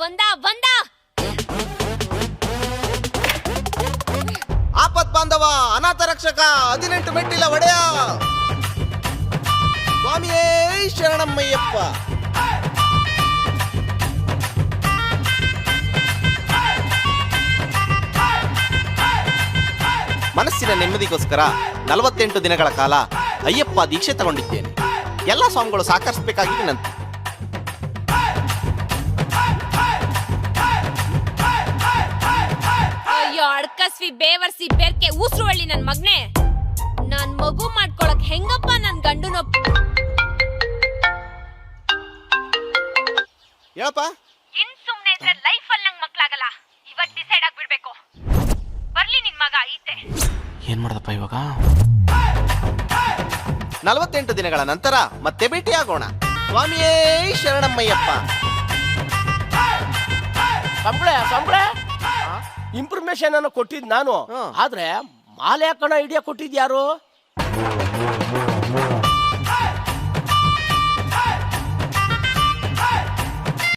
ಬಂದ ಬಂದ. ಆಪತ್ ಬಾಂಧವ ಅನಾಥ ರಕ್ಷಕ 18 ಮೆಟ್ಟಿಲ ಒಡೆಯ ಸ್ವಾಮಿಯೇ ಶರಣಮ್ಮಯ್ಯಪ್ಪ. ಮನಸ್ಸಿನ ನೆಮ್ಮದಿಗೋಸ್ಕರ 48 ದಿನಗಳ ಕಾಲ ಅಯ್ಯಪ್ಪ ದೀಕ್ಷೆ ತಗೊಂಡಿದ್ದೇನೆ. ಎಲ್ಲ ಸ್ವಾಮಿಗಳು ಸಹಕರಿಸಬೇಕಾಗಿ ವಿನಂತಿ. ಅಯ್ಯೋ ಅಡ್ಕಸ್ವಿ ಬೇವರ್ಸಿ ಬೇರ್ಕೆ ಉಸ್ರು ಹಳ್ಳಿ ನನ್ ಮಗ್ನೆ. ನಾನ್ ಮಗು ಮಾಡ್ಕೊಳಕ್ ಹೆಂಗಪ್ಪ ನನ್ ಗಂಡುನ ಹೇಳಪ್ಪ. ಇನ್ ಸುಮ್ನೆ ಇದ್ರೆ ಲೈಫ್ ಅಲ್ಲಿ ನಂಗ್ ಮಕ್ಳಾಗಲ್ಲ. ಇವತ್ ಡಿಸೈಡ್ ಆಗ್ಬಿಡ್ಬೇಕು. ಬರ್ಲಿ ನಿನ್ ಮಗ ಐತೆ. ಏನ್ ಮಾಡ್ದಪ್ಪ ಇವಾಗ? 48 ದಿನಗಳ ನಂತರ ಮತ್ತೆ ಭೇಟಿಯಾಗೋಣ. ಸ್ವಾಮಿಯೇ ಶರಣಮ್ಮಯ್ಯಪ್ಪ. ಸಂಬಳ ಇಂಪ್ರಮೇಶನ್ ಅನ್ನು ಕೊಟ್ಟಿದ್ ನಾನು, ಆದ್ರೆ ಮಾಲೆ ಹಾಕೋಣ ಐಡಿಯಾ ಕೊಟ್ಟಿದ್ ಯಾರು?